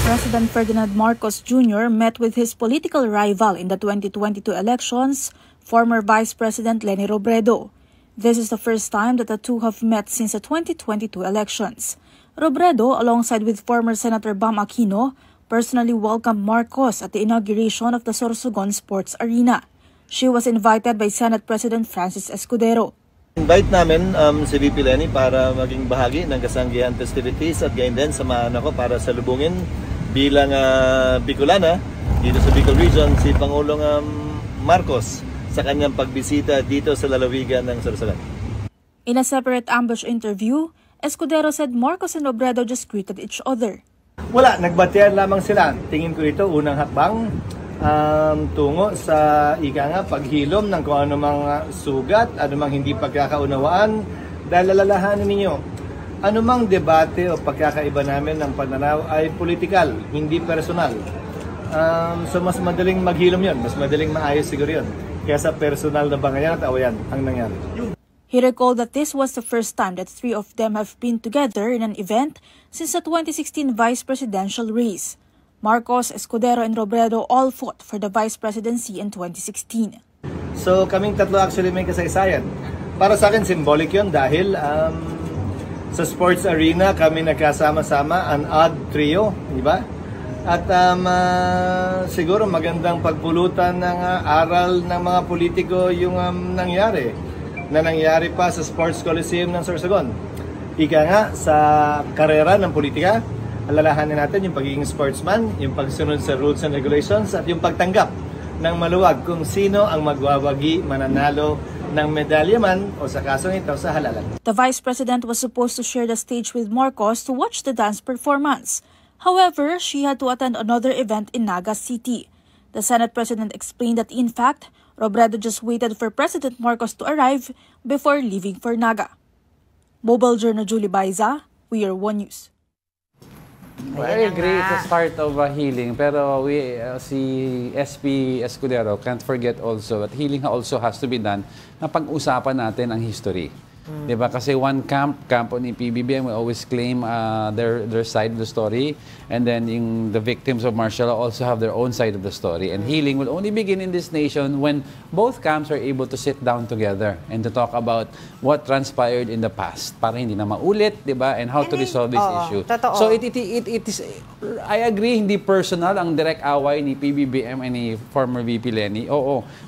President Ferdinand Marcos Jr. met with his political rival in the 2022 elections, former Vice President Leni Robredo. This is the first time that the two have met since the 2022 elections. Robredo, alongside with former Senator Bam Aquino, personally welcomed Marcos at the inauguration of the Sorsogon Sports Arena. She was invited by Senate President Francis Escudero. Invite namin si VP Leni para maging bahagi ng kasanggihan festivities at gayon din samahan ako para salubungin bilang Bicolana dito sa Bicol Region si Pangulong Marcos sa kanyang pagbisita dito sa lalawigan ng Sorsogon. In a separate ambush interview, Escudero said Marcos and Robredo just greeted each other. Wala, nagbatian lamang sila. Tingin ko ito unang hakbang tungo sa paghilom ng kung ano mga sugat, ano mang hindi pagkakaunawaan. Dahil alalahanin ninyo, anumang debate o pagkakaiba namin ng pananaw ay politikal, hindi personal. So mas madaling maghilom yon, mas madaling maayos siguro yon. Kaya sa personal na bangayan at awayan ang nangyari. He recalled that this was the first time that three of them have been together in an event since the 2016 vice presidential race. Marcos, Escudero, and Robredo all fought for the vice presidency in 2016. So kaming tatlo actually may kasaysayan. Para sa akin, symbolic yun dahil sa sports arena kami nagkasama-sama, an odd trio, di ba? At siguro magandang pagpulutan ng aral ng mga politiko yung nangyari pa sa Sports Coliseum ng Sorsogon. Ika nga, sa karera ng politika, alalahanin natin yung pagiging sportsman, yung pagsunod sa rules and regulations, at yung pagtanggap ng maluwag kung sino ang magwawagi mananalo ng medalya man o sa kasong ito sa halalan. The Vice President was supposed to share the stage with Marcos to watch the dance performance. However, she had to attend another event in Naga City. The Senate President explained that in fact, Robredo just waited for President Marcos to arrive before leaving for Naga. Mobile Journal Julie Baiza, We Are One News. I agree, it's a start of healing. Pero si SP Escudero can't forget also that healing also has to be done na pag-usapan natin ang history. Diba? Kasi one camp ni PBBM will always claim their side of the story, and then the victims of martial law also have their own side of the story. And healing will only begin in this nation when both camps are able to sit down together and to talk about what transpired in the past para hindi na maulit, diba? And how to resolve this issue. Totoo. So it is, I agree, hindi personal ang direct away ni PBBM and ni former VP Leni.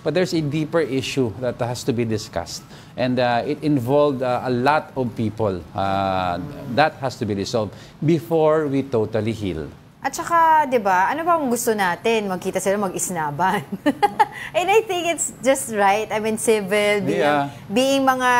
But there's a deeper issue that has to be discussed. And it involved a lot of people. That has to be resolved before we totally heal. At saka, di ba, ano ba ang gusto natin? Magkita sila, mag-isnaban. And I think it's just right. I mean, civil, being mga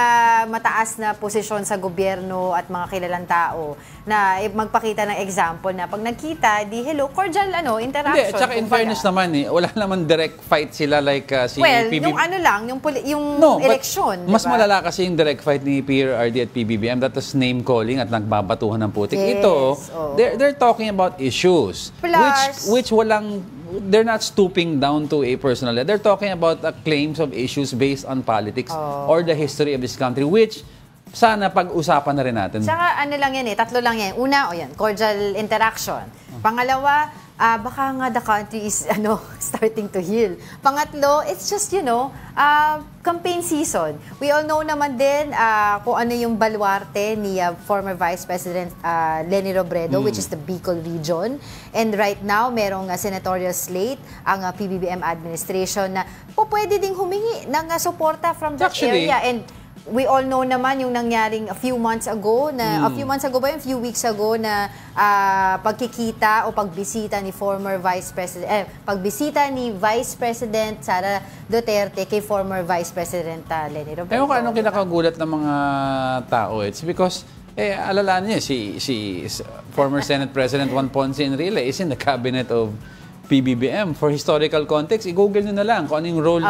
mataas na posisyon sa gobyerno at mga kilalang tao na magpakita ng example na pag nagkita, di hello, cordial interaction. Hindi, at saka in fairness naman, wala naman direct fight sila like si PBBM. Yung ano lang, yung eleksyon. Mas malala kasi yung direct fight ni PRRD at PBBM, that is name-calling at nagbabatuhan ng putik. Yes, ito, they're talking about issues. Which they're not stooping down to a personal level. They're talking about claims of issues based on politics or the history of this country, which sana pag-usapan na rin natin. Saka ano lang yan tatlo lang yan. Una, cordial interaction. Pangalawa, baka nga the country is starting to heal. Pangatlo, it's just, campaign season. We all know naman din kung ano yung baluarte ni former Vice President Leni Robredo, which is the Bicol region. And right now, merong senatorial slate ang PBBM administration na pwede ding humingi ng suporta from that area. And We all know naman yung nangyaring a few months ago, a few months ago ba yun? A few weeks ago na pagkikita o pagbisita ni pagbisita ni Vice President Sara Duterte kay former Vice President Leni Robredo. Ewan ko anong kinakagulat ng mga tao. It's because alalaan niya, si former Senate President Juan Ponce Enrile is in the cabinet of PBBM. For historical context, i-google nyo na lang kung anong role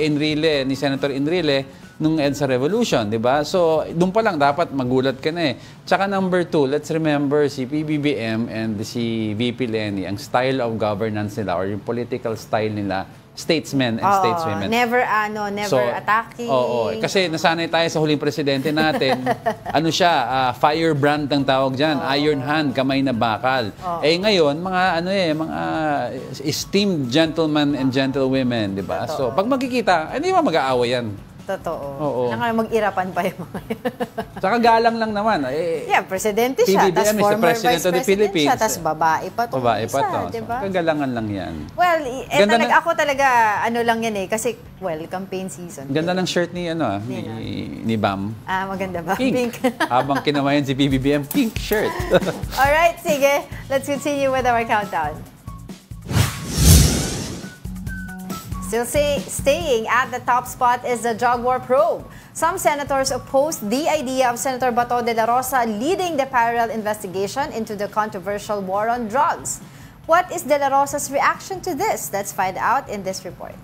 ni Senator Enrile nung EDSA Revolution, di ba? So, doon pa lang dapat magulat ka na eh. Tsaka number 2, let's remember si PBBM and si VP Leni, ang style of governance nila or yung political style nila, statesmen and stateswomen. Never attacking. Kasi nasanay tayo sa huling presidente natin. Ano siya, firebrand ang tawag diyan, iron hand, kamay na bakal. Ngayon, mga esteemed gentlemen and gentlewomen, 'di ba? So, pag magkikita, hindi mo mag-aaway yan. Totoo. Mag-irapan pa yung mga yun. Saka galang lang naman. Presidente siya. PBBM is the President of the Philippines. Tapos babae pa to. Babae pa to. Diba? Kagalangan lang yan. Well, ako talaga, lang yan eh. Kasi, campaign season. Ganda ng shirt ni Bam. Maganda ba? Pink. Habang kinamayan si PBBM, pink shirt. Alright, sige. Let's continue with our countdown. Still staying at the top spot is the drug war probe. Some senators opposed the idea of Senator Bato de la Rosa leading the parallel investigation into the controversial war on drugs. What is de la Rosa's reaction to this? Let's find out in this report.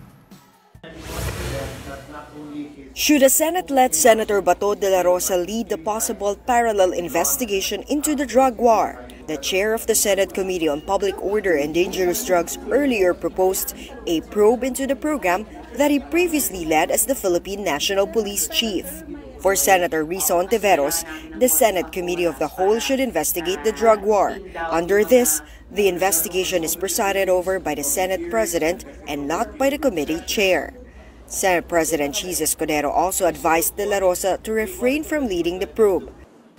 Should the Senate let Senator Bato de la Rosa lead the possible parallel investigation into the drug war? The chair of the Senate Committee on Public Order and Dangerous Drugs earlier proposed a probe into the program that he previously led as the Philippine National Police Chief. For Senator Risa Ontiveros, the Senate Committee of the Whole should investigate the drug war. Under this, the investigation is presided over by the Senate President and not by the committee chair. Senate President Chis Escudero also advised De La Rosa to refrain from leading the probe.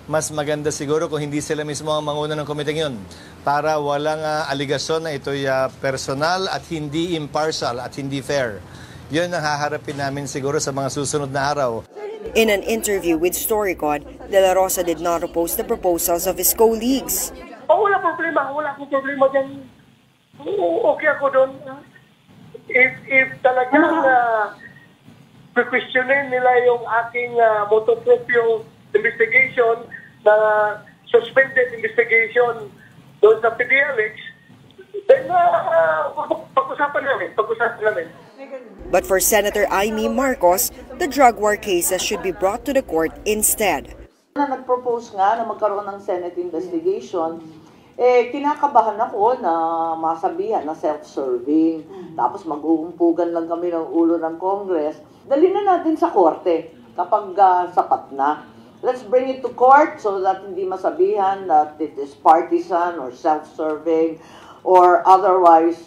Mas maganda siguro kung hindi sila mismo ang manguna ng komite yun para walang aligasyon na ito'y personal at hindi impartial at hindi fair. Yun ang haharapin namin siguro sa mga susunod na araw. In an interview with Storycon, De La Rosa did not oppose the proposals of his colleagues. Wala akong problema dyan. Okay ako doon. If talagang questionin nila yung aking motopropyo investigation na suspended investigation doon sa PDLX, then pag-usapan namin. But for Senator Amy Marcos, the drug war cases should be brought to the court instead. Nag-propose nga na magkaroon ng Senate investigation, kinakabahan ako na masabihan na self-serving, tapos mag-uumpugan lang kami ng ulo ng Congress. Dali na natin sa korte kapag sapat na. Let's bring it to court so that hindi masabihan that it is partisan or self-serving or otherwise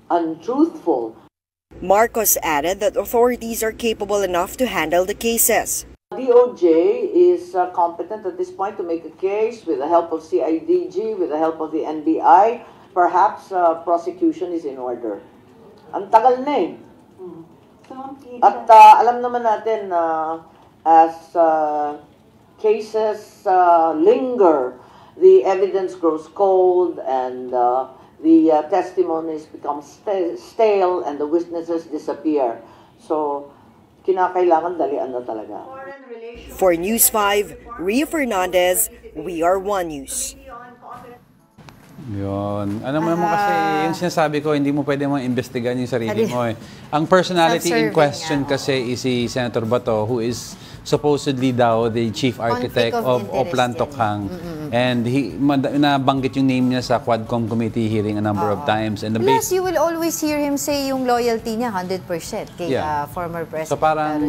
untruthful. Marcos added that authorities are capable enough to handle the cases. DOJ is competent at this point to make a case with the help of CIDG, with the help of the NBI. Perhaps prosecution is in order. Ang tagal na eh. At alam naman natin as cases linger, the evidence grows cold and the testimonies become stale and the witnesses disappear. So, kinakailangan dalian na talaga. For News 5, Ria Fernandez, We Are One News. Yun. Alam mo naman kasi yung sinasabi ko, hindi mo pwede imbestigahan yung sarili mo eh. Ang personality in question kasi is si Senator Bato, who is supposedly daw the chief architect of Oplan Tokhang. And nabanggit yung name niya sa Quadcom committee hearing a number of times. And plus, you will always hear him say yung loyalty niya 100% kay former President. So parang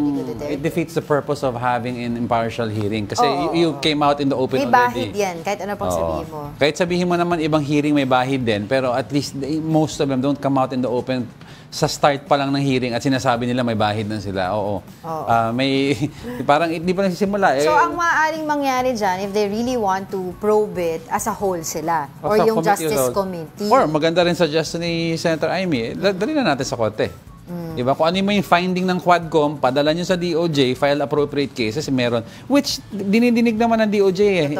it defeats the purpose of having an impartial hearing. Kasi you came out in the open already. May bahid yan, kahit ano pang sabihin mo. Kahit sabihin mo naman ibang hearing may bahid din, pero at least most of them don't come out in the open sa start pa lang ng hearing at sinasabi nila may bahid na sila. May parang hindi pa nagsisimula. So ang maaaring mangyari dyan, if they really want to probe it as a whole sila, or yung Justice Committee. Or maganda rin suggestion ni Senator Amy, dali na natin sa korte. Diba? Kung ano yung finding ng Quadcom, padala nyo sa DOJ, file appropriate cases, meron. Which, dinidinig naman ng DOJ eh.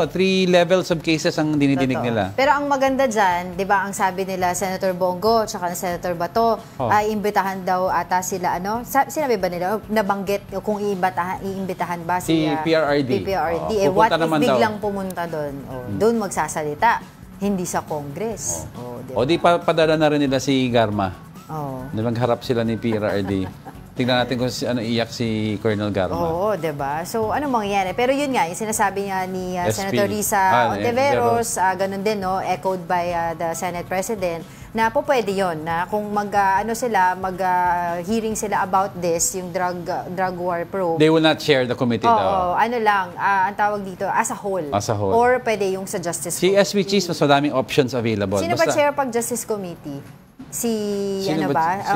Three levels of cases ang dinidinig nila. Pero ang maganda dyan, di ba, ang sabi nila Senator Bongo, tsaka Senator Bato, ay imbitahan daw ata sila, sinabi ba nila, nabanggit kung iimbitahan ba si PRRD. What if biglang pumunta doon? Doon magsasalita, hindi sa Congress. O di padala na rin nila si Garma. Nagharap sila ni PRRD. Tingnan natin kung iyak si Colonel Garma. Oo, diba? So, ano mangyayari? Pero yun nga, yung sinasabi nga ni Senator Risa Ontiveros, ganun din, echoed by the Senate President, na po pwede yun, na kung mag-hearing sila about this, yung drug war probe. They will not share the committee daw. Ano lang, ang tawag dito, as a whole. Or pwede yung sa Justice Committee. Si SB Cheese, mas madaming options available. Sino ba chair pag Justice Committee? Si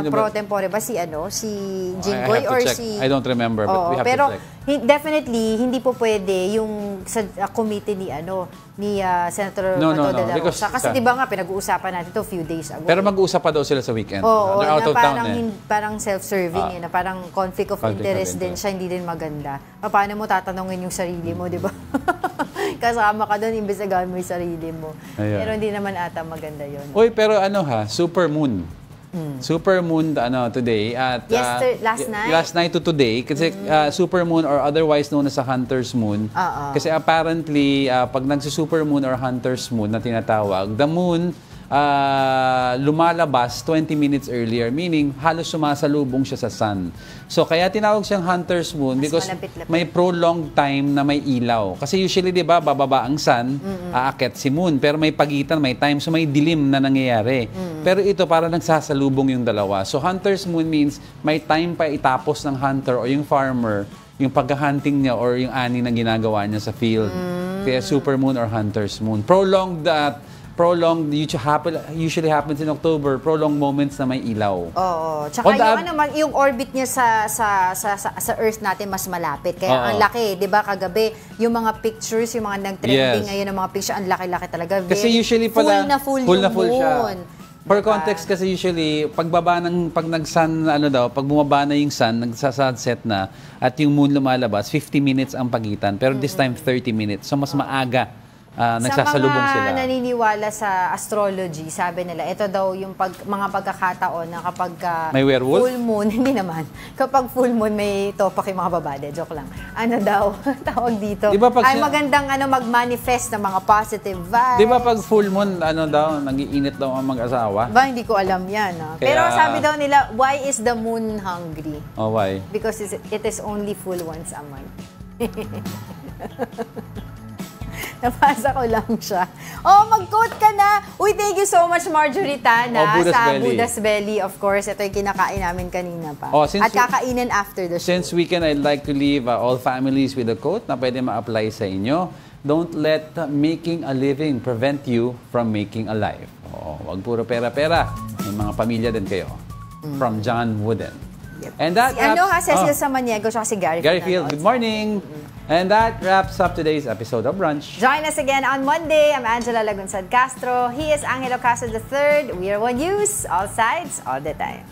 pro tempore ba si Jinggoy or si I don't remember but we have to check. Definitely hindi po pwede yung sa committee ni Senator Bato de la Rosa kasi 'di ba nga pinag-uusapan natin to few days ago. Pero mag-uusap pa daw sila sa weekend. They're out of town parang self-serving na parang conflict of interest din siya, hindi din maganda. Paano mo tatanungin yung sarili mo, 'di ba? Kasama ka doon, imbestigahan mo yung sarili mo. Pero hindi naman ata maganda yun. Uy, pero super moon. Super moon today at last night to today kasi super moon or otherwise known as a hunter's moon. Kasi apparently pag nagsi-super moon or hunter's moon na tinatawag, the moon lumalabas 20 minutes earlier, meaning halos sumasalubong siya sa sun. So kaya tinawag siyang hunter's moon because may prolonged time na may ilaw. Kasi usually 'di ba bababa ang sun, aakyat si moon, pero may pagitan, may time, so may dilim na nangyayari. Pero ito para nagsasalubong yung dalawa. So hunter's moon means may time pa itapos ng hunter o yung farmer yung pag-hunting niya or yung ani na ginagawa niya sa field. Kaya super moon or hunter's moon. Prolonged usually happens in October, prolonged moments na may ilaw. Tsaka yung orbit niya sa Earth natin mas malapit. Kaya ang laki, 'di ba? Kagabi, yung mga pictures, yung mga nag-trending ngayon ng mga picture, ang laki-laki talaga. Kasi usually pala full siya. For context kasi usually pag nag-sun pag bumaba na yung sun, nagsa-sunset na at yung moon lumalabas, 50 minutes ang pagitan. Pero this time 30 minutes. So mas maaga. Nagsasalubong sila. Sa mga naniniwala sa astrology, sabi nila, ito daw yung mga pagkakataon na kapag may werewolf? Full moon, hindi naman. Kapag full moon, may topak yung mga babae. Joke lang. Ano daw, tawag dito. Diba ay magandang mag-manifest ng mga positive vibes. Di ba pag full moon, nag-iinit daw ang mag-asawa? Hindi ko alam yan. Pero sabi daw nila, why is the moon hungry? Why? Because it is only full once a month. Napasa ko lang siya. Mag-quote ka na. Uy, thank you so much, Marjorie Tana. Buddha's Belly, of course. Ito yung kinakain namin kanina pa. At kakainin after the show. Since weekend, I'd like to leave all families with a quote na pwede ma-apply sa inyo. Don't let making a living prevent you from making a life. Wag puro pera-pera. May mga pamilya din kayo. From John Wooden. And that Cecil Samaniego, siya si Gary Field. Good morning. And that wraps up today's episode of Brunch. Join us again on Monday. I'm Angela Lagunsad Castro. He is Angelo Castro III. We are One News, all sides, all the time.